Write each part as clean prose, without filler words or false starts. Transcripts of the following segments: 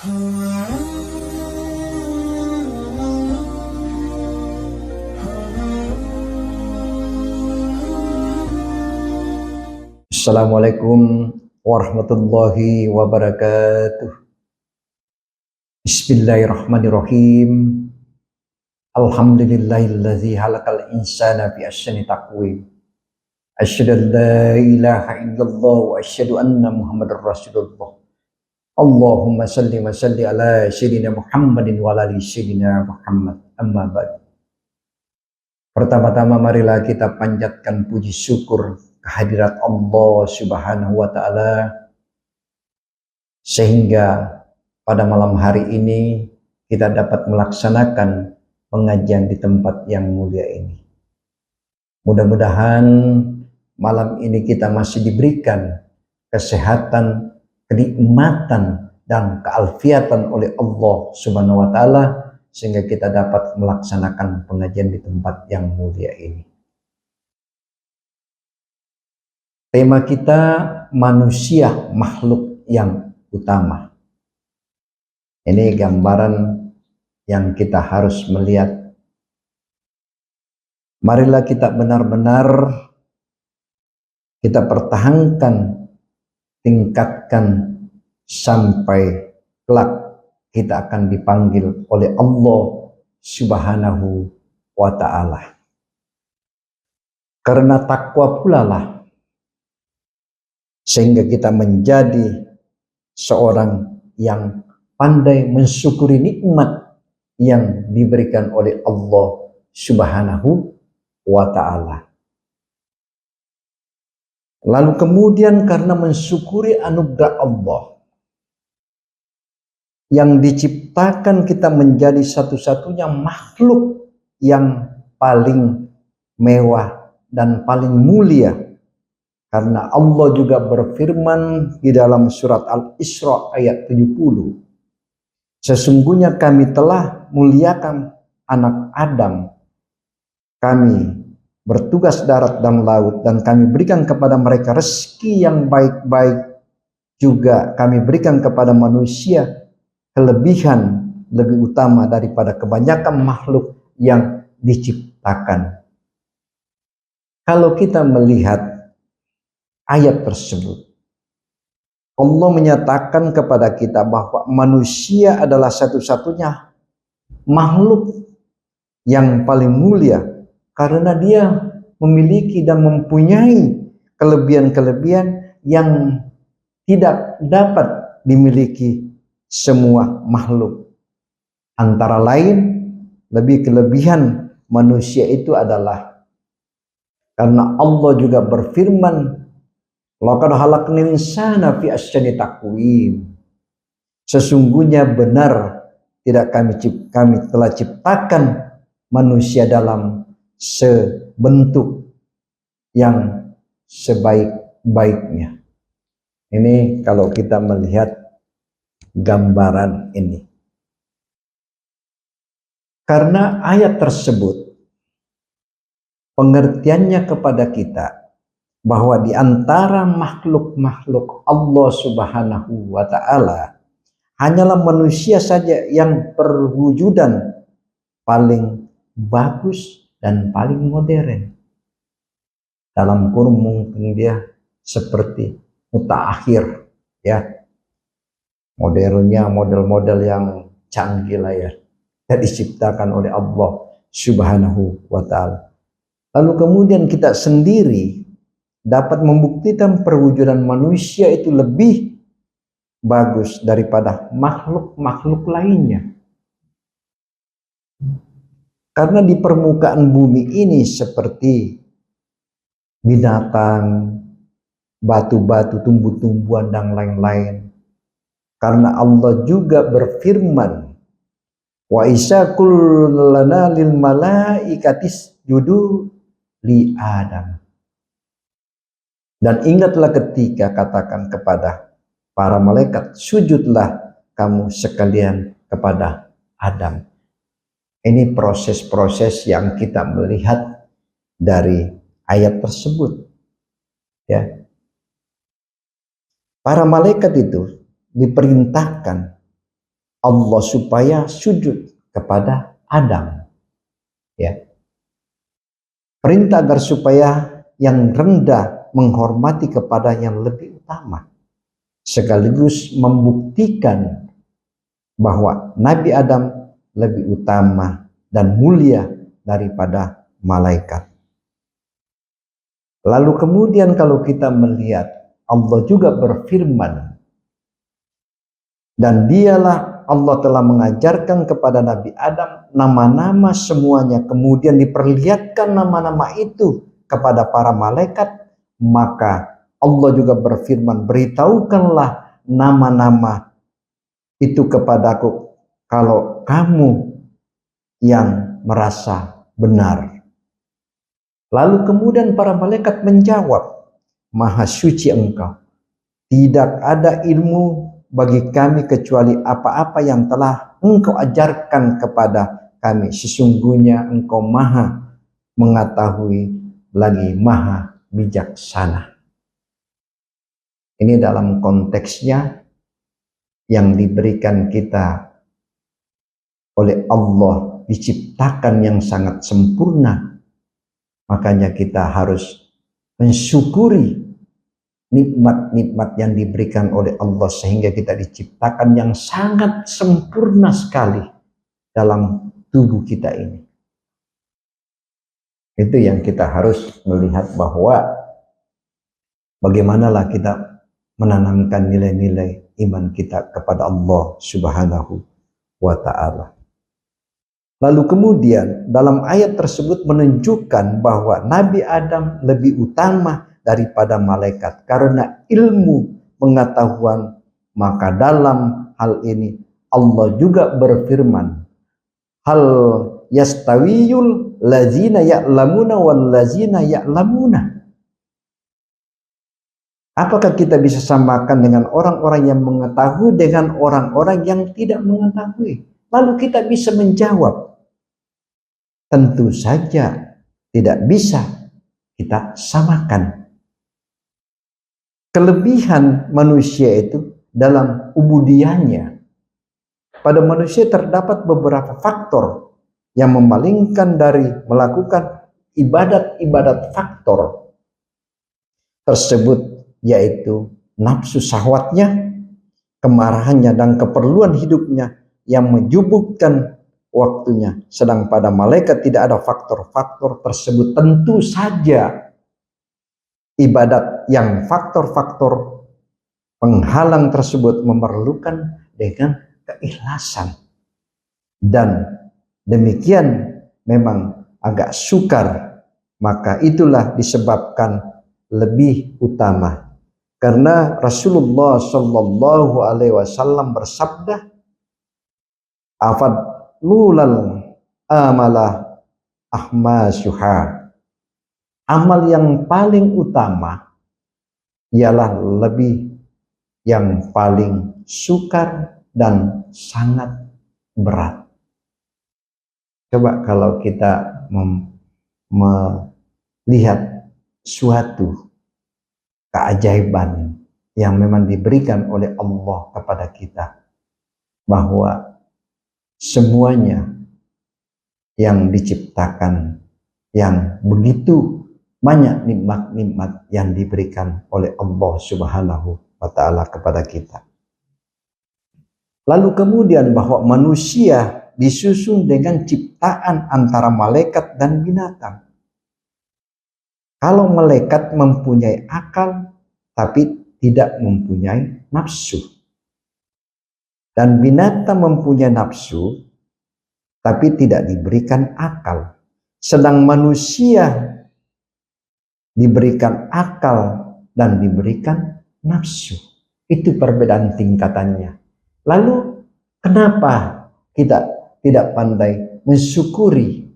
Assalamualaikum warahmatullahi wabarakatuh. Bismillahirrahmanirrahim. Alhamdulillahillazi halakal insana fi ahsani taqwim. Asyhadu an la ilaha illallah wa asyhadu anna Muhammadar Rasulullah. Allahumma salli wa salli ala sayyidina Muhammadin wa ala ali sayyidina Muhammad. Amma ba'd. Pertama-tama marilah kita panjatkan puji syukur kehadirat Allah Subhanahu wa taala sehingga pada malam hari ini kita dapat melaksanakan pengajian di tempat yang mulia ini. Mudah-mudahan malam ini kita masih diberikan kesehatan, kenikmatan dan kealfiatan oleh Allah Subhanahu wa taala sehingga kita dapat melaksanakan pengajian di tempat yang mulia ini. Tema kita manusia makhluk yang utama. Ini gambaran yang kita harus melihat. Marilah kita benar-benar kita pertahankan, tingkatkan sampai kelak kita akan dipanggil oleh Allah Subhanahu wa ta'ala. Karena takwa pula lah sehingga kita menjadi seorang yang pandai mensyukuri nikmat yang diberikan oleh Allah Subhanahu wa ta'ala. Lalu kemudian karena mensyukuri anugerah Allah yang diciptakan kita menjadi satu-satunya makhluk yang paling mewah dan paling mulia. Karena Allah juga berfirman di dalam surat Al-Isra ayat 70. Sesungguhnya kami telah muliakan anak Adam. Kami bertugas darat dan laut dan kami berikan kepada mereka rezeki yang baik-baik. Juga kami berikan kepada manusia kelebihan lebih utama daripada kebanyakan makhluk yang diciptakan. Kalau kita melihat ayat tersebut, Allah menyatakan kepada kita bahwa manusia adalah satu-satunya makhluk yang paling mulia karena dia memiliki dan mempunyai kelebihan-kelebihan yang tidak dapat dimiliki semua makhluk. Antara lain, lebih kelebihan manusia itu adalah karena Allah juga berfirman, laqad khalaqnal insana fi ahsani taqwim. Sesungguhnya benar tidak kami telah ciptakan manusia dalam sebentuk yang sebaik-baiknya. Ini kalau kita melihat gambaran ini. Karena ayat tersebut pengertiannya kepada kita bahwa di antara makhluk-makhluk Allah Subhanahu wa ta'ala hanyalah manusia saja yang perwujudan paling bagus dan paling modern. Dalam kurung mungkin dia seperti mutaakhir, ya. Modernnya model-model yang canggih lah ya, yang diciptakan oleh Allah Subhanahu wa ta'ala. Lalu kemudian kita sendiri dapat membuktikan perwujudan manusia itu lebih bagus daripada makhluk-makhluk lainnya. Karena di permukaan bumi ini seperti binatang, batu-batu, tumbuh-tumbuhan dan lain-lain. Karena Allah juga berfirman, wa isa kullana lil malaikatis judu li Adam. Dan ingatlah ketika katakan kepada para malaikat, sujudlah kamu sekalian kepada Adam. Ini proses-proses yang kita melihat dari ayat tersebut. Ya. Para malaikat itu diperintahkan Allah supaya sujud kepada Adam. Ya. Perintah agar supaya yang rendah menghormati kepada yang lebih utama. Sekaligus membuktikan bahwa Nabi Adam lebih utama dan mulia daripada malaikat. Lalu kemudian kalau kita melihat Allah juga berfirman, dan dialah Allah telah mengajarkan kepada Nabi Adam nama-nama semuanya, kemudian diperlihatkan nama-nama itu kepada para malaikat, maka Allah juga berfirman, beritahukanlah nama-nama itu kepadaku kalau kamu yang merasa benar. Lalu kemudian para malaikat menjawab, Maha suci Engkau, tidak ada ilmu bagi kami kecuali apa-apa yang telah Engkau ajarkan kepada kami. Sesungguhnya Engkau Maha mengetahui lagi Maha bijaksana. Ini dalam konteksnya yang diberikan kita oleh Allah, diciptakan yang sangat sempurna. Makanya kita harus mensyukuri nikmat-nikmat yang diberikan oleh Allah sehingga kita diciptakan yang sangat sempurna sekali dalam tubuh kita ini. Itu yang kita harus melihat, bahwa bagaimanalah kita menanamkan nilai-nilai iman kita kepada Allah Subhanahu wa ta'ala. Lalu kemudian dalam ayat tersebut menunjukkan bahwa Nabi Adam lebih utama daripada malaikat karena ilmu pengetahuan. Maka dalam hal ini Allah juga berfirman, hal yastawiyul lazina ya'lamuna wal lazina ya'lamuna. Apakah kita bisa samakan dengan orang-orang yang mengetahui dengan orang-orang yang tidak mengetahui? Lalu kita bisa menjawab, tentu saja tidak bisa kita samakan. Kelebihan manusia itu dalam ubudiyahnya. Pada manusia terdapat beberapa faktor yang memalingkan dari melakukan ibadat-ibadat faktor tersebut, yaitu nafsu syahwatnya, kemarahannya, dan keperluan hidupnya yang menyibukkan waktunya. Sedang pada malaikat tidak ada faktor-faktor tersebut. Tentu saja ibadat yang faktor-faktor penghalang tersebut memerlukan dengan keikhlasan, dan demikian memang agak sukar. Maka itulah disebabkan lebih utama, karena Rasulullah Shallallahu Alaihi Wasallam bersabda, afadlul amalah ahmasuha. Amal yang paling utama ialah lebih yang paling sukar dan sangat berat. Coba kalau kita melihat suatu keajaiban yang memang diberikan oleh Allah kepada kita, bahwa semuanya yang diciptakan, yang begitu banyak nikmat-nikmat yang diberikan oleh Allah Subhanahu wa ta'ala kepada kita. Lalu kemudian bahwa manusia disusun dengan ciptaan antara malaikat dan binatang. Kalau malaikat mempunyai akal tapi tidak mempunyai nafsu, dan binatang mempunyai nafsu tapi tidak diberikan akal, sedang manusia diberikan akal dan diberikan nafsu. Itu perbedaan tingkatannya. Lalu kenapa kita tidak pandai mensyukuri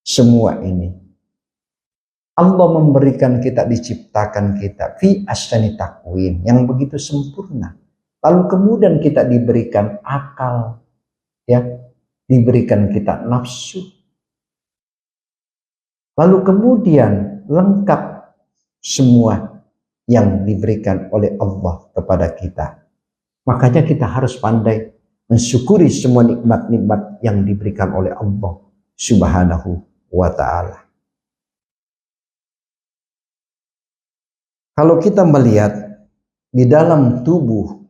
semua ini? Allah memberikan kita, diciptakan kita fi ahsani taqwim, yang begitu sempurna. Lalu kemudian kita diberikan akal, ya, diberikan kita nafsu. Lalu kemudian lengkap semua yang diberikan oleh Allah kepada kita. Makanya kita harus pandai mensyukuri semua nikmat-nikmat yang diberikan oleh Allah Subhanahu wa ta'ala. Kalau kita melihat di dalam tubuh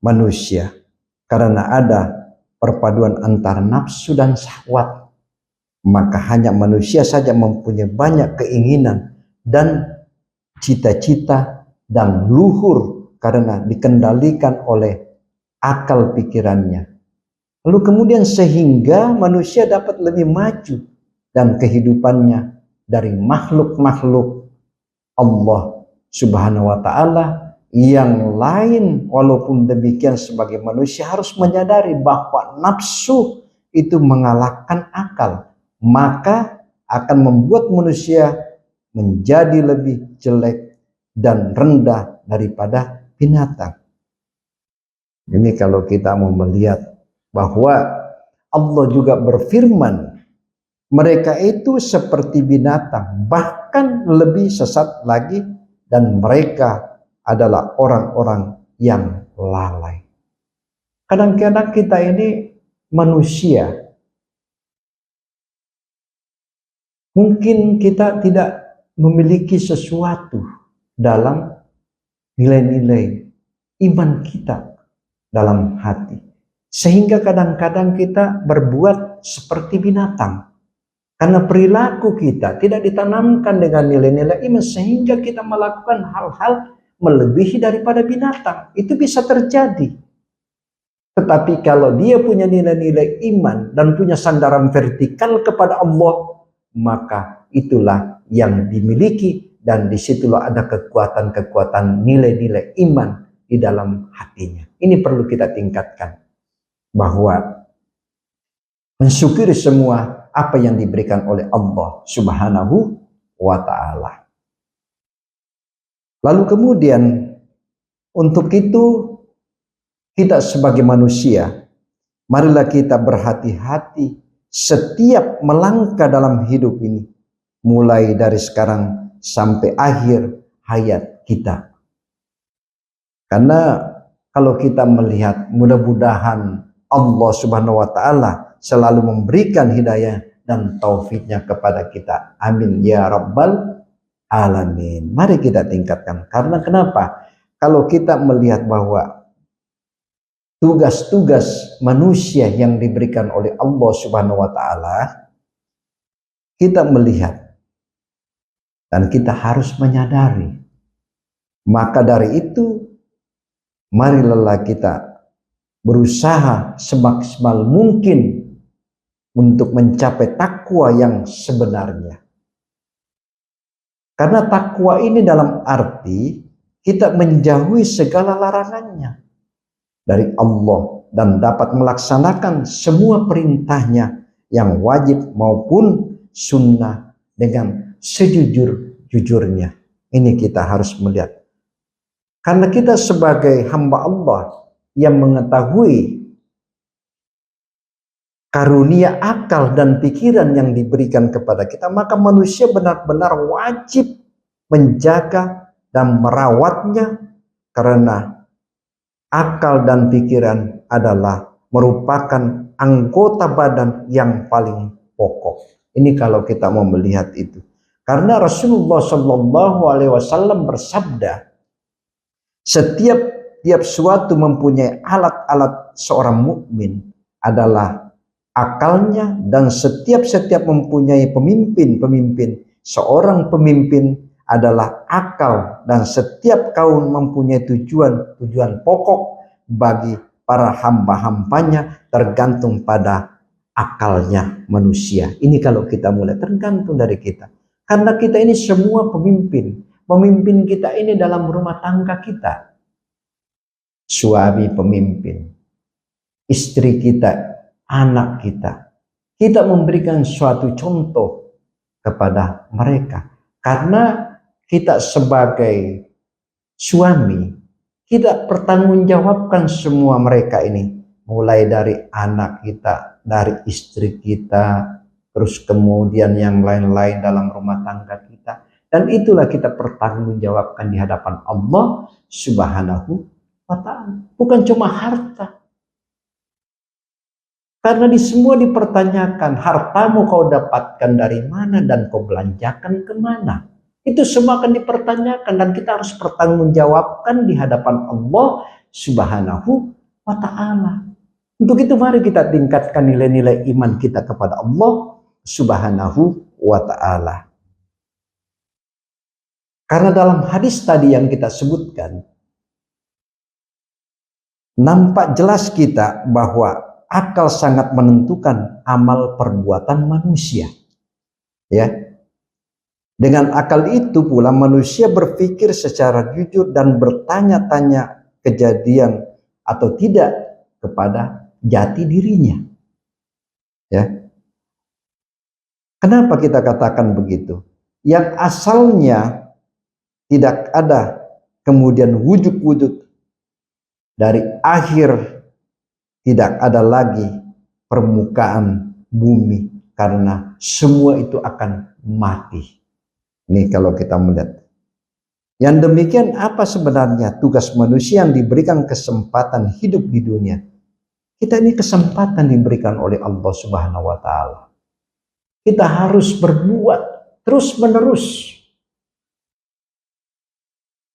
manusia, karena ada perpaduan antara nafsu dan syahwat, maka hanya manusia saja mempunyai banyak keinginan dan cita-cita dan luhur karena dikendalikan oleh akal pikirannya. Lalu kemudian sehingga manusia dapat lebih maju dan kehidupannya dari makhluk-makhluk Allah Subhanahu wa ta'ala yang lain. Walaupun demikian sebagai manusia harus menyadari bahwa nafsu itu mengalahkan akal, maka akan membuat manusia menjadi lebih jelek dan rendah daripada binatang. Ini kalau kita mau melihat bahwa Allah juga berfirman, mereka itu seperti binatang, bahkan lebih sesat lagi, dan mereka adalah orang-orang yang lalai. Kadang-kadang kita ini manusia, mungkin kita tidak memiliki sesuatu dalam nilai-nilai iman kita dalam hati, sehingga kadang-kadang kita berbuat seperti binatang. Karena perilaku kita tidak ditanamkan dengan nilai-nilai iman, sehingga kita melakukan hal-hal melebihi daripada binatang. Itu bisa terjadi. Tetapi kalau dia punya nilai-nilai iman dan punya sandaran vertikal kepada Allah, maka itulah yang dimiliki, dan disitulah ada kekuatan-kekuatan nilai-nilai iman di dalam hatinya. Ini perlu kita tingkatkan, bahwa mensyukuri semua apa yang diberikan oleh Allah Subhanahu wa ta'ala. Lalu kemudian untuk itu kita sebagai manusia, marilah kita berhati-hati setiap melangkah dalam hidup ini, mulai dari sekarang sampai akhir hayat kita. Karena kalau kita melihat, mudah-mudahan Allah Subhanahu wa ta'ala selalu memberikan hidayah dan taufiknya kepada kita. Amin ya rabbal alamin. Mari kita tingkatkan. Karena kenapa? Kalau kita melihat bahwa tugas-tugas manusia yang diberikan oleh Allah Subhanahu wa ta'ala, kita melihat dan kita harus menyadari. Maka dari itu, marilah kita berusaha semaksimal mungkin untuk mencapai takwa yang sebenarnya. Karena takwa ini dalam arti kita menjauhi segala larangannya dari Allah dan dapat melaksanakan semua perintahnya yang wajib maupun sunnah dengan sejujur-jujurnya. Ini kita harus melihat. Karena kita sebagai hamba Allah yang mengetahui karunia akal dan pikiran yang diberikan kepada kita, maka manusia benar-benar wajib menjaga dan merawatnya, karena akal dan pikiran adalah merupakan anggota badan yang paling pokok. Ini kalau kita mau melihat itu. Karena Rasulullah Shallallahu Alaihi Wasallam bersabda, setiap suatu mempunyai alat-alat seorang mukmin adalah akalnya, dan setiap mempunyai pemimpin. Seorang pemimpin adalah akal, dan setiap kaum mempunyai tujuan pokok bagi para hamba-hambanya, tergantung pada akalnya manusia. Ini kalau kita mulai tergantung dari kita. Karena kita ini semua pemimpin. Pemimpin kita ini dalam rumah tangga kita. Suami pemimpin, istri kita, anak kita. Kita memberikan suatu contoh kepada mereka. Karena kita sebagai suami, kita pertanggungjawabkan semua mereka ini. Mulai dari anak kita, dari istri kita, terus kemudian yang lain-lain dalam rumah tangga kita. Dan itulah kita pertanggungjawabkan di hadapan Allah Subhanahu wa ta'ala. Bukan cuma harta. Karena di semua dipertanyakan, hartamu kau dapatkan dari mana dan kau belanjakan kemana. Itu semua akan dipertanyakan dan kita harus pertanggungjawabkan di hadapan Allah Subhanahu wa Ta'ala. Untuk itu mari kita tingkatkan nilai-nilai iman kita kepada Allah Subhanahu wa Ta'ala. Karena dalam hadis tadi yang kita sebutkan, nampak jelas kita bahwa akal sangat menentukan amal perbuatan manusia. Ya. Dengan akal itu pula manusia berpikir secara jujur dan bertanya-tanya kejadian atau tidak kepada jati dirinya. Ya. Kenapa kita katakan begitu? Yang asalnya tidak ada kemudian wujud-wujud dari akhir tidak ada lagi permukaan bumi karena semua itu akan mati. Ini kalau kita melihat. Yang demikian apa sebenarnya tugas manusia yang diberikan kesempatan hidup di dunia? Kita ini kesempatan diberikan oleh Allah Subhanahu wa Ta'ala. Kita harus berbuat terus menerus.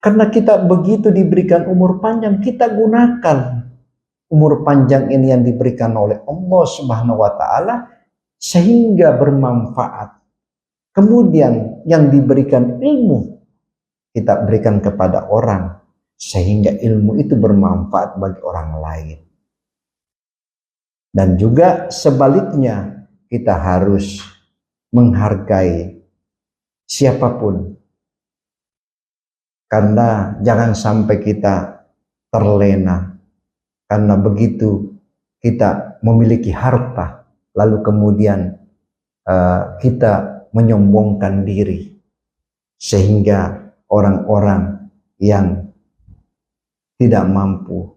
Karena kita begitu diberikan umur panjang, kita gunakan umur panjang ini yang diberikan oleh Allah Subhanahu wa Ta'ala sehingga bermanfaat. Kemudian yang diberikan ilmu kita berikan kepada orang sehingga ilmu itu bermanfaat bagi orang lain. Dan juga sebaliknya kita harus menghargai siapapun. Karena jangan sampai kita terlena. Karena begitu kita memiliki harta, lalu kemudian kita menyombongkan diri. Sehingga orang-orang yang tidak mampu,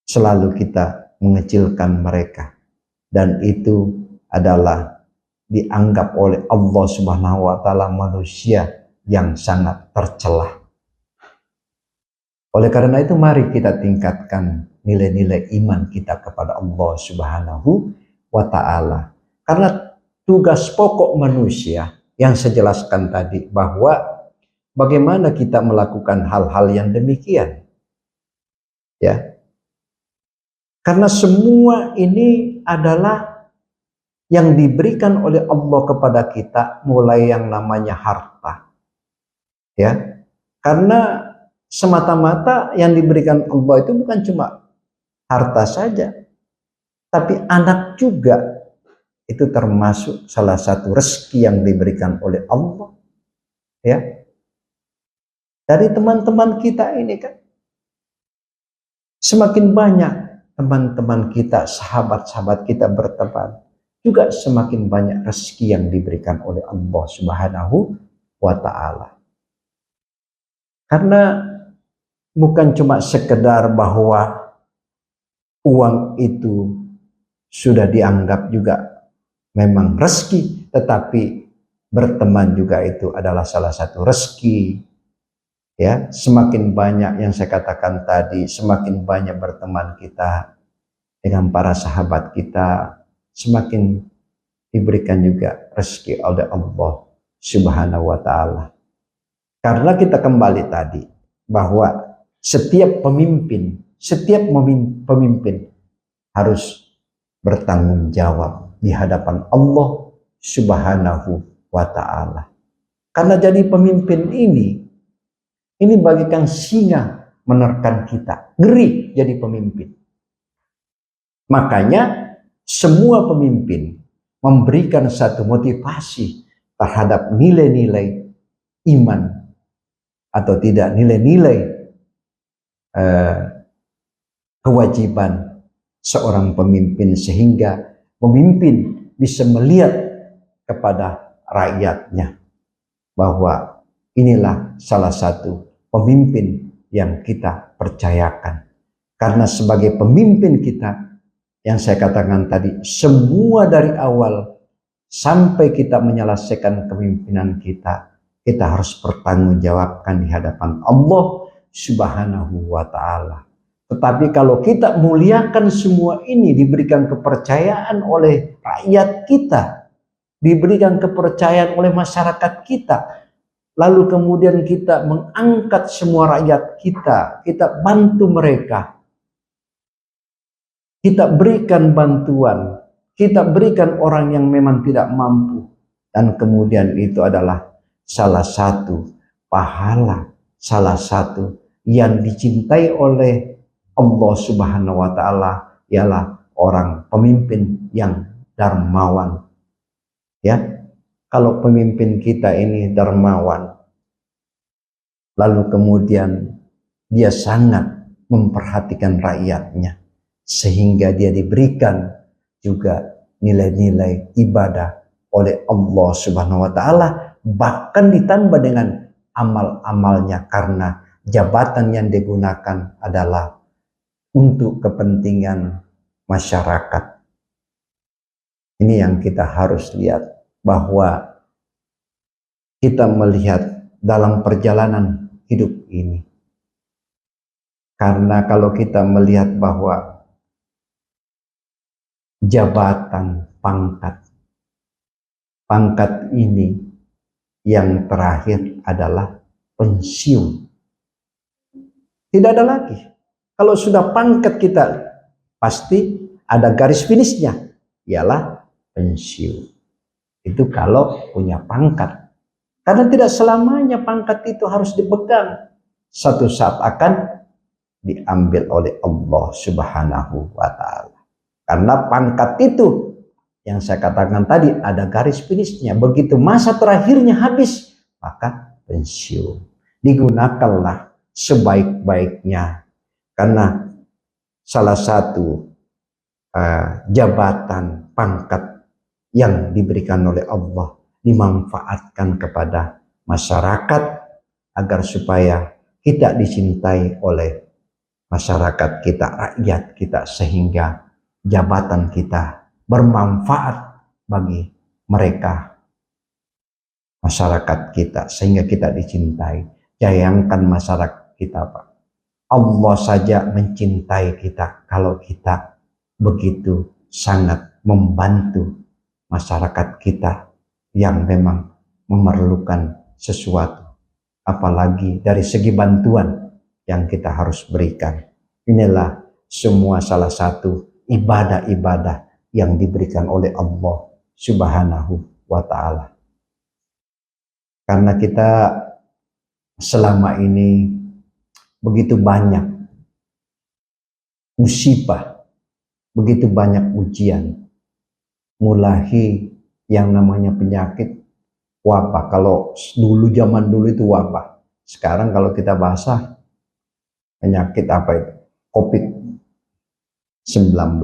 selalu kita mengecilkan mereka. Dan itu adalah dianggap oleh Allah Subhanahu wa Ta'ala manusia yang sangat tercela. Oleh karena itu mari kita tingkatkan nilai-nilai iman kita kepada Allah Subhanahu wa Ta'ala. Karena tugas pokok manusia yang saya jelaskan tadi bahwa bagaimana kita melakukan hal-hal yang demikian. Ya. Karena semua ini adalah yang diberikan oleh Allah kepada kita mulai yang namanya harta. Ya. Karena semata-mata yang diberikan Allah itu bukan cuma harta saja, tapi anak juga. Itu termasuk salah satu rezeki yang diberikan oleh Allah. Ya. Dari teman-teman kita ini kan, semakin banyak teman-teman kita, sahabat-sahabat kita berteman, juga semakin banyak rezeki yang diberikan oleh Allah Subhanahu wa Ta'ala. Karena bukan cuma sekedar bahwa uang itu sudah dianggap juga memang rezeki, tetapi berteman juga itu adalah salah satu rezeki. Ya, semakin banyak yang saya katakan tadi, semakin banyak berteman kita dengan para sahabat kita, semakin diberikan juga rezeki oleh Allah Subhanahu wa Ta'ala. Karena kita kembali tadi bahwa setiap pemimpin harus bertanggung jawab di hadapan Allah Subhanahu wa Ta'ala. Karena jadi pemimpin ini bagikan singa menerkam kita. Ngeri jadi pemimpin. Makanya semua pemimpin memberikan satu motivasi terhadap nilai-nilai iman atau tidak, nilai-nilai kewajiban seorang pemimpin sehingga pemimpin bisa melihat kepada rakyatnya bahwa inilah salah satu pemimpin yang kita percayakan. Karena sebagai pemimpin kita, yang saya katakan tadi, semua dari awal sampai kita menyelesaikan kepemimpinan kita harus bertanggungjawabkan di hadapan Allah Subhanahu wa Ta'ala. Tetapi kalau kita muliakan semua ini, diberikan kepercayaan oleh rakyat kita, diberikan kepercayaan oleh masyarakat kita, lalu kemudian kita mengangkat semua rakyat kita bantu mereka, kita berikan bantuan, kita berikan orang yang memang tidak mampu, dan kemudian itu adalah salah satu pahala, salah satu yang dicintai oleh Allah Subhanahu wa Ta'ala, ialah orang pemimpin yang dermawan. Ya, kalau pemimpin kita ini dermawan, lalu kemudian dia sangat memperhatikan rakyatnya, sehingga dia diberikan juga nilai-nilai ibadah oleh Allah Subhanahu wa Ta'ala, bahkan ditambah dengan amal-amalnya, karena jabatan yang digunakan adalah untuk kepentingan masyarakat. Ini yang kita harus lihat, bahwa kita melihat dalam perjalanan hidup ini. Karena kalau kita melihat bahwa jabatan, pangkat ini yang terakhir adalah pensiun. Tidak ada lagi. Kalau sudah pangkat kita, pasti ada garis finishnya, ialah pensiun. Itu kalau punya pangkat. Karena tidak selamanya pangkat itu harus dipegang. Satu saat akan diambil oleh Allah Subhanahu wa Ta'ala. Karena pangkat itu, yang saya katakan tadi, ada garis finishnya. Begitu masa terakhirnya habis, maka pensiun. Digunakanlah sebaik-baiknya. Karena salah satu jabatan, pangkat yang diberikan oleh Allah dimanfaatkan kepada masyarakat, agar supaya kita dicintai oleh masyarakat kita, rakyat kita, sehingga jabatan kita bermanfaat bagi mereka, masyarakat kita, sehingga kita dicintai. Bayangkan masyarakat kita, Pak, Allah saja mencintai kita kalau kita begitu sangat membantu masyarakat kita yang memang memerlukan sesuatu. Apalagi dari segi bantuan yang kita harus berikan. Inilah semua salah satu ibadah-ibadah yang diberikan oleh Allah Subhanahu wa Ta'ala. Karena kita selama ini begitu banyak musibah, begitu banyak ujian, mulai yang namanya penyakit, wabah. Kalau dulu, zaman dulu itu wabah. Sekarang kalau kita bahasa penyakit apa itu? COVID-19.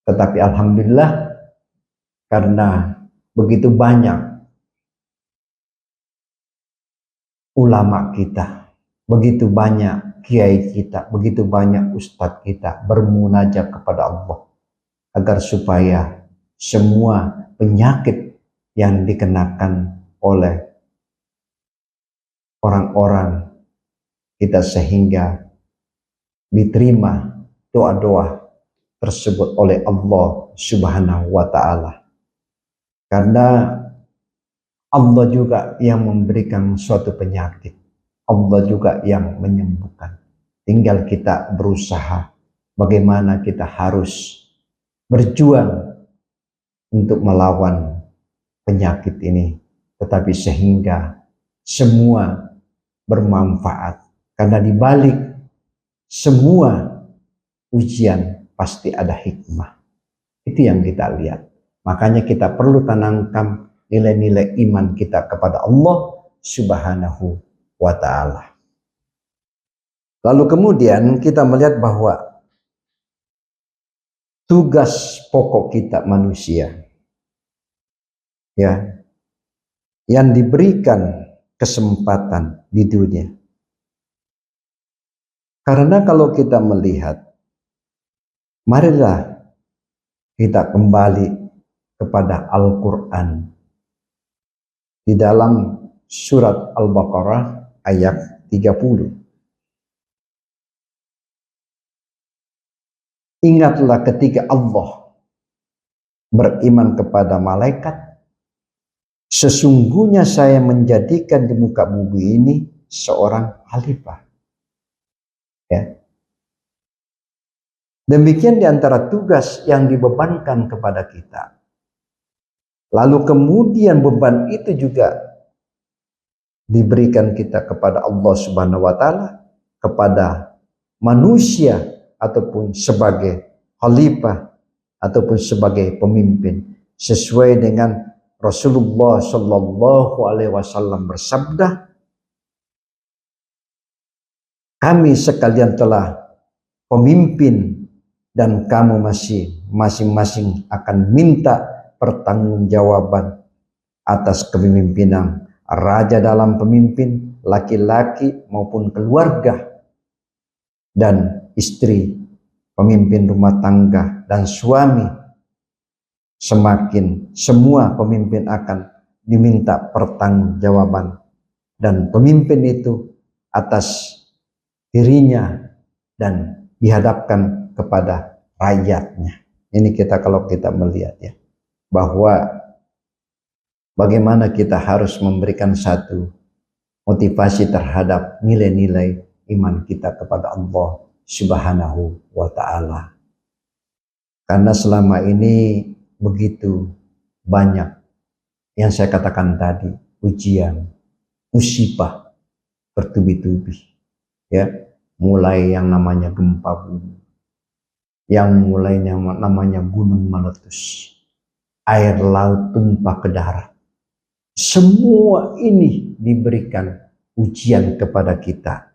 Tetapi alhamdulillah, karena begitu banyak ulama kita, begitu banyak kiai kita, begitu banyak ustadz kita bermunajat kepada Allah, agar supaya semua penyakit yang dikenakan oleh orang-orang kita, sehingga diterima doa-doa tersebut oleh Allah Subhanahu wa Ta'ala. Karena Allah juga yang memberikan suatu penyakit, Allah juga yang menyembuhkan. Tinggal kita berusaha bagaimana kita harus berjuang untuk melawan penyakit ini, tetapi sehingga semua bermanfaat. Karena di balik semua ujian pasti ada hikmah. Itu yang kita lihat. Makanya kita perlu tanamkan nilai-nilai iman kita kepada Allah Subhanahu wa Ta'ala. Lalu kemudian kita melihat bahwa tugas pokok kita manusia, ya, yang diberikan kesempatan di dunia. Karena kalau kita melihat, marilah kita kembali kepada Al-Quran. Di dalam surat Al-Baqarah ayat 30. Ingatlah ketika Allah beriman kepada malaikat, sesungguhnya saya menjadikan di muka bumi ini seorang khalifah. Ya. Demikian di antara tugas yang dibebankan kepada kita. Lalu kemudian beban itu juga diberikan kita kepada Allah Subhanahu wa taala, kepada manusia ataupun sebagai khalifah ataupun sebagai pemimpin, sesuai dengan Rasulullah Shallallahu Alaihi Wasallam bersabda, kami sekalian telah pemimpin dan kamu masing-masing akan minta pertanggungjawaban atas kepemimpinan raja dalam pemimpin, laki-laki maupun keluarga dan istri, pemimpin rumah tangga dan suami. Semakin semua pemimpin akan diminta pertanggungjawaban, dan pemimpin itu atas dirinya dan dihadapkan kepada rakyatnya. Ini kalau kita melihat ya, bahwa bagaimana kita harus memberikan satu motivasi terhadap nilai-nilai iman kita kepada Allah Subhanahu wa ta'ala. Karena selama ini begitu banyak yang saya katakan tadi, ujian, musibah bertubi-tubi. Ya, mulai yang namanya gempa bumi, yang mulainya namanya gunung meletus, air laut tumpah ke darat. Semua ini diberikan ujian kepada kita.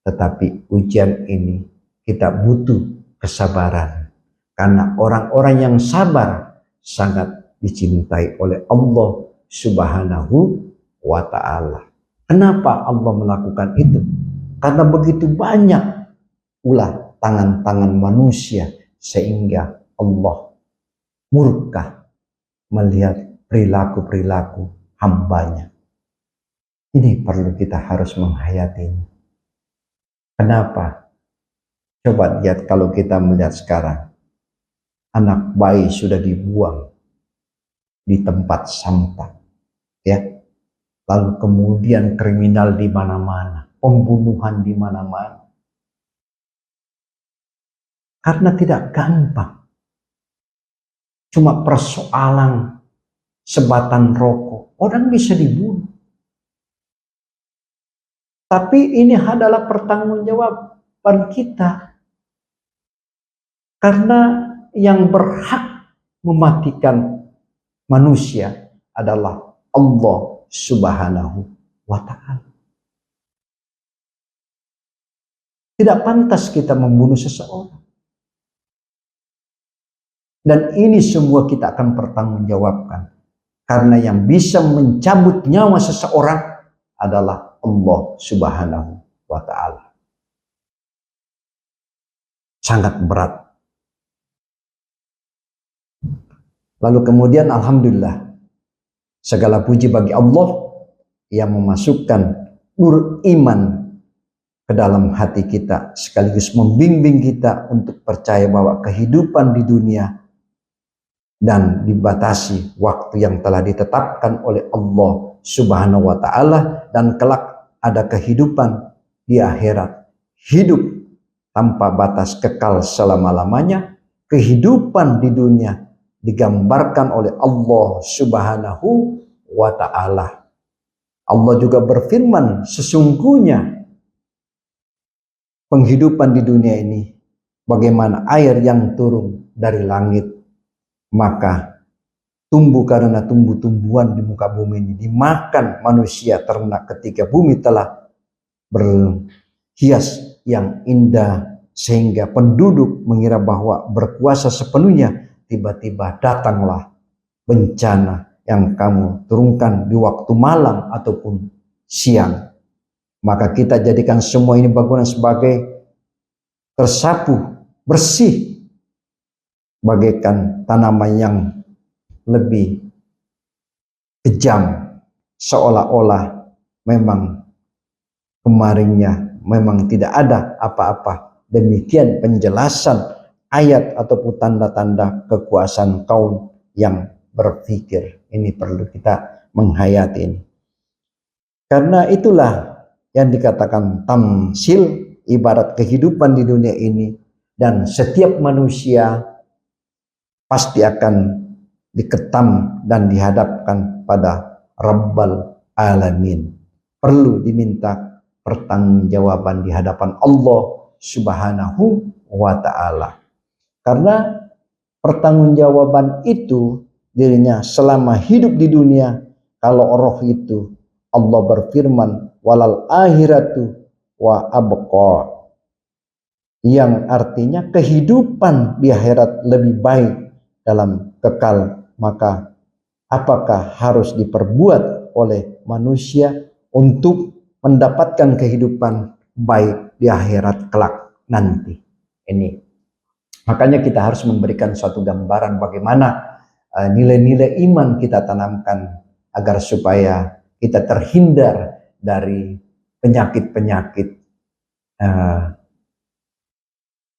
Tetapi ujian ini kita butuh kesabaran. Karena orang-orang yang sabar sangat dicintai oleh Allah Subhanahu wa ta'ala. Kenapa Allah melakukan itu? Karena begitu banyak ulah tangan-tangan manusia sehingga Allah murka melihat perilaku-perilaku hambanya. Ini perlu kita harus menghayatinya. Kenapa? Coba lihat kalau kita melihat sekarang, anak bayi sudah dibuang di tempat sampah, ya. Lalu kemudian kriminal di mana-mana, pembunuhan di mana-mana. Karena tidak gampang. Cuma persoalan sebatang rokok, orang bisa dibunuh. Tapi ini adalah pertanggungjawaban kita. Karena yang berhak mematikan manusia adalah Allah Subhanahu wa ta'ala. Tidak pantas kita membunuh seseorang. Dan ini semua kita akan pertanggungjawabkan. Karena yang bisa mencabut nyawa seseorang adalah Allah Subhanahu wa ta'ala. Sangat berat. Lalu kemudian alhamdulillah, segala puji bagi Allah yang memasukkan nur iman ke dalam hati kita, sekaligus membimbing kita untuk percaya bahwa kehidupan di dunia dan dibatasi waktu yang telah ditetapkan oleh Allah Subhanahu wa ta'ala, dan kelak ada kehidupan di akhirat, hidup tanpa batas kekal selama-lamanya. Kehidupan di dunia digambarkan oleh Allah Subhanahu wa ta'ala. Allah juga berfirman, sesungguhnya penghidupan di dunia ini bagaimana air yang turun dari langit, maka tumbuh karena tumbuh-tumbuhan di muka bumi ini dimakan manusia ternak ketika bumi telah berhias yang indah, sehingga penduduk mengira bahwa berkuasa sepenuhnya. Tiba-tiba datanglah bencana yang kamu turunkan di waktu malam ataupun siang. Maka kita jadikan semua ini bangunan sebagai tersapu, bersih, bagaikan tanaman yang lebih kejam, seolah-olah memang kemarinnya memang tidak ada apa-apa. Demikian penjelasan ayat ataupun tanda-tanda kekuasaan kaum yang berpikir. Ini perlu kita menghayati ini. Karena itulah yang dikatakan tamsil, ibarat kehidupan di dunia ini, dan setiap manusia pasti akan diketam dan dihadapkan pada Rabbal Alamin. Perlu diminta pertanggungjawaban di hadapan Allah Subhanahu wa Ta'ala. Karena pertanggungjawaban itu dirinya selama hidup di dunia, kalau roh itu Allah berfirman walal akhiratu wa abqa, yang artinya kehidupan di akhirat lebih baik dalam kekal, maka apakah harus diperbuat oleh manusia untuk mendapatkan kehidupan baik di akhirat kelak nanti. Ini makanya kita harus memberikan suatu gambaran bagaimana nilai-nilai iman kita tanamkan agar supaya kita terhindar dari penyakit-penyakit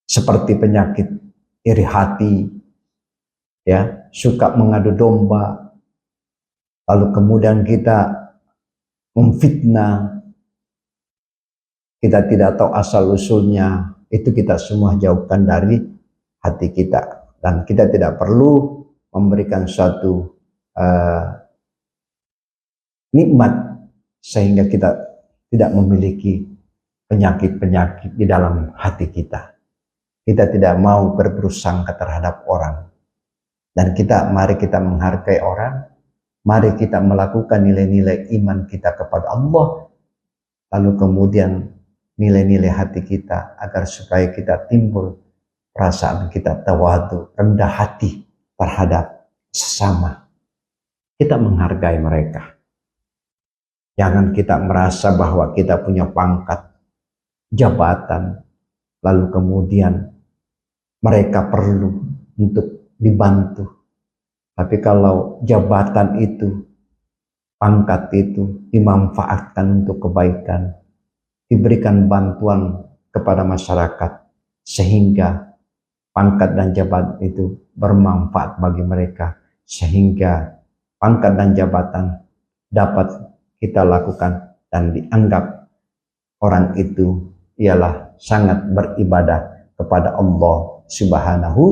seperti penyakit iri hati, ya, suka mengadu domba, lalu kemudian kita memfitnah, kita tidak tahu asal usulnya, itu kita semua jauhkan dari hati kita. Dan kita tidak perlu memberikan suatu nikmat sehingga kita tidak memiliki penyakit-penyakit di dalam hati kita. Kita tidak mau berburuk sangka terhadap orang. Dan mari kita menghargai orang, mari kita melakukan nilai-nilai iman kita kepada Allah, lalu kemudian nilai-nilai hati kita agar supaya kita timbul perasaan kita tawadu, rendah hati terhadap sesama. Kita menghargai mereka. Jangan kita merasa bahwa kita punya pangkat, jabatan, lalu kemudian mereka perlu untuk dibantu. Tapi kalau jabatan itu, pangkat itu dimanfaatkan untuk kebaikan, diberikan bantuan kepada masyarakat sehingga pangkat dan jabatan itu bermanfaat bagi mereka, sehingga pangkat dan jabatan dapat kita lakukan dan dianggap orang itu ialah sangat beribadah kepada Allah Subhanahu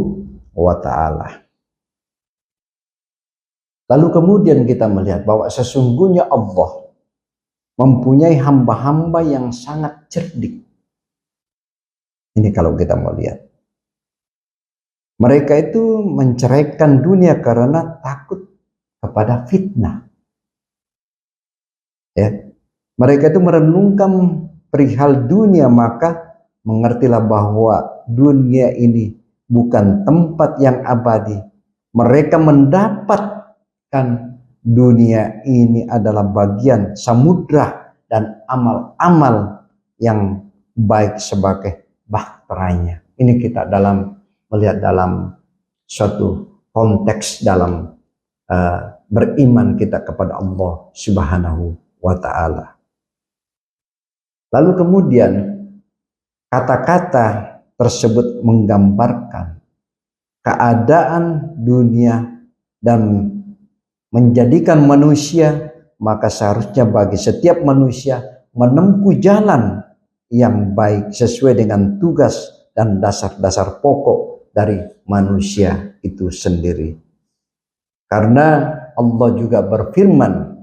wa Ta'ala. Lalu kemudian kita melihat bahwa sesungguhnya Allah mempunyai hamba-hamba yang sangat cerdik. Ini kalau kita mau lihat. Mereka itu menceraikan dunia karena takut kepada fitnah. Ya. Mereka itu merenungkan perihal dunia, maka mengertilah bahwa dunia ini bukan tempat yang abadi. Mereka mendapatkan dunia ini adalah bagian samudra dan amal-amal yang baik sebagai bahteranya. Ini kita melihat dalam suatu konteks dalam beriman kita kepada Allah Subhanahu wa Ta'ala. Lalu kemudian kata-kata tersebut menggambarkan keadaan dunia dan menjadikan manusia, maka seharusnya bagi setiap manusia menempuh jalan yang baik sesuai dengan tugas dan dasar-dasar pokok dari manusia itu sendiri. Karena Allah juga berfirman,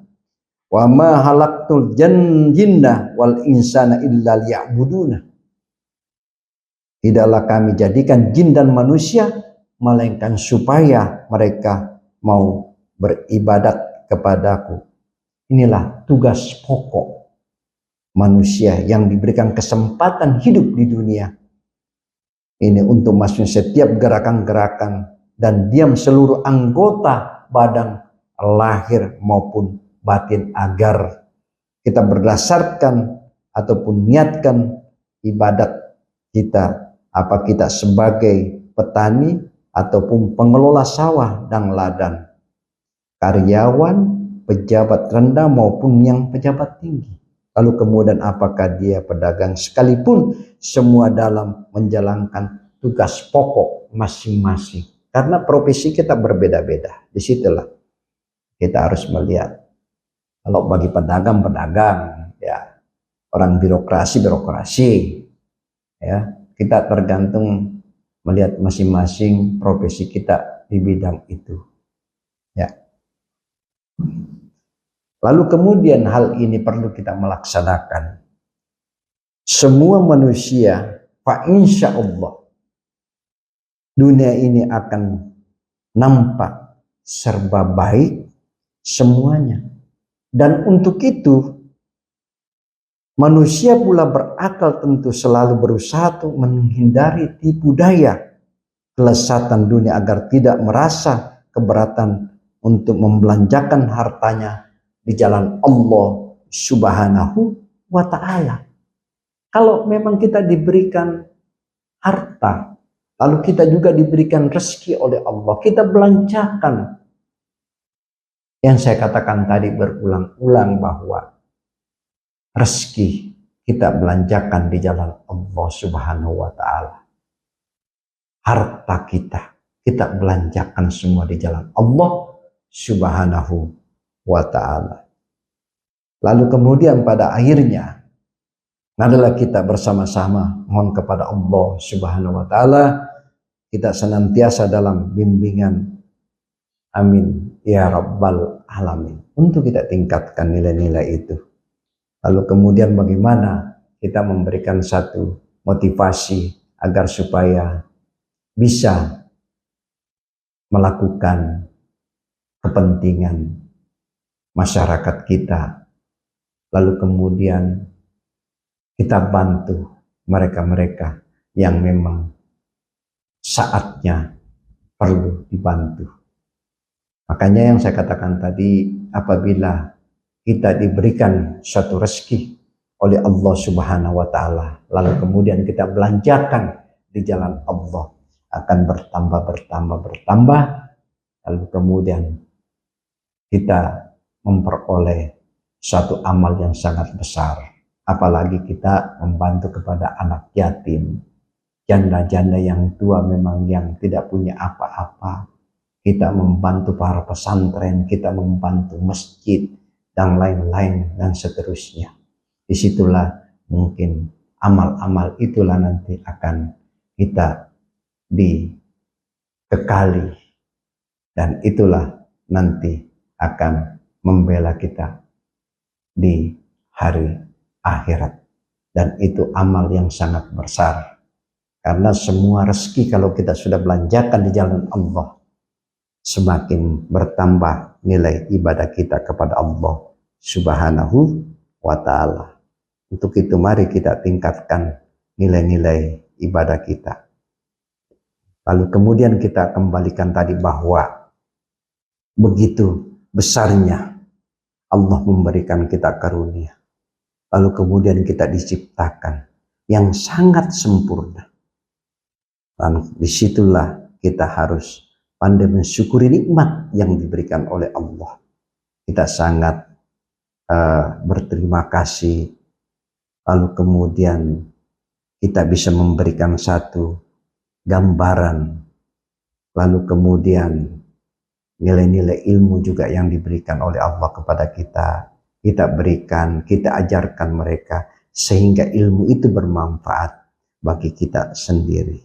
wa ma halaqtul jinna wal insana illa liya'buduna. Tidaklah kami jadikan jin dan manusia melainkan supaya mereka mau beribadat kepadaku. Inilah tugas pokok manusia yang diberikan kesempatan hidup di dunia ini untuk masuk setiap gerakan-gerakan dan diam seluruh anggota badan lahir maupun batin, agar kita berdasarkan ataupun niatkan ibadat kita, apa kita sebagai petani ataupun pengelola sawah dan ladang, karyawan, pejabat rendah maupun yang pejabat tinggi. Lalu kemudian apakah dia pedagang, sekalipun semua dalam menjalankan tugas pokok masing-masing. Karena profesi kita berbeda-beda. Disitulah kita harus melihat. Kalau bagi pedagang, ya, orang birokrasi, ya, kita tergantung melihat masing-masing profesi kita di bidang itu. Ya. Lalu kemudian hal ini perlu kita melaksanakan. Semua manusia, fa insya Allah, dunia ini akan nampak serba baik semuanya. Dan untuk itu, manusia pula berakal tentu selalu berusaha untuk menghindari tipu daya kelesatan dunia agar tidak merasa keberatan untuk membelanjakan hartanya di jalan Allah Subhanahu wa ta'ala. Kalau memang kita diberikan harta, lalu kita juga diberikan rezeki oleh Allah, kita belanjakan. Yang saya katakan tadi berulang-ulang bahwa rezeki kita belanjakan di jalan Allah Subhanahu wa ta'ala. Harta kita belanjakan semua di jalan Allah Subhanahu wa ta'ala. Lalu kemudian pada akhirnya adalah kita bersama-sama mohon kepada Allah Subhanahu wa ta'ala, kita senantiasa dalam bimbingan, amin ya rabbal alamin, untuk kita tingkatkan nilai-nilai itu. Lalu kemudian bagaimana kita memberikan satu motivasi agar supaya bisa melakukan kepentingan masyarakat kita. Lalu kemudian kita bantu mereka-mereka yang memang saatnya perlu dibantu. Makanya yang saya katakan tadi, apabila kita diberikan suatu rezeki oleh Allah Subhanahu wa ta'ala, lalu kemudian kita belanjakan di jalan Allah, akan bertambah, lalu kemudian kita memperoleh suatu amal yang sangat besar. Apalagi kita membantu kepada anak yatim, janda-janda yang tua memang yang tidak punya apa-apa. Kita membantu para pesantren, kita membantu masjid, dan lain-lain dan seterusnya. Disitulah mungkin amal-amal itulah nanti akan kita dikekali, dan itulah nanti akan membela kita di hari akhirat. Dan itu amal yang sangat besar, karena semua rezeki kalau kita sudah belanjakan di jalan Allah, semakin bertambah nilai ibadah kita kepada Allah Subhanahu wa ta'ala. Untuk itu mari kita tingkatkan nilai-nilai ibadah kita. Lalu kemudian kita kembalikan tadi bahwa begitu besarnya Allah memberikan kita karunia. Lalu kemudian kita diciptakan yang sangat sempurna. Dan disitulah kita harus pandai mensyukuri nikmat yang diberikan oleh Allah. Kita sangat berterima kasih. Lalu kemudian kita bisa memberikan satu gambaran. Lalu kemudian nilai-nilai ilmu juga yang diberikan oleh Allah kepada kita. Kita berikan, kita ajarkan mereka, sehingga ilmu itu bermanfaat bagi kita sendiri.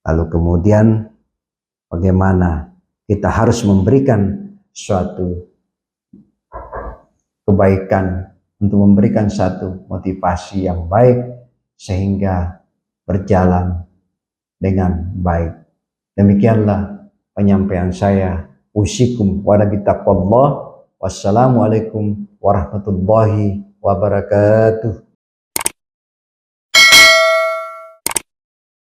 Lalu kemudian bagaimana kita harus memberikan suatu kebaikan, untuk memberikan satu motivasi yang baik sehingga berjalan dengan baik. Demikianlah penyampaian saya. Usikum wa taqwallah. Wassalamualaikum warahmatullahi wabarakatuh.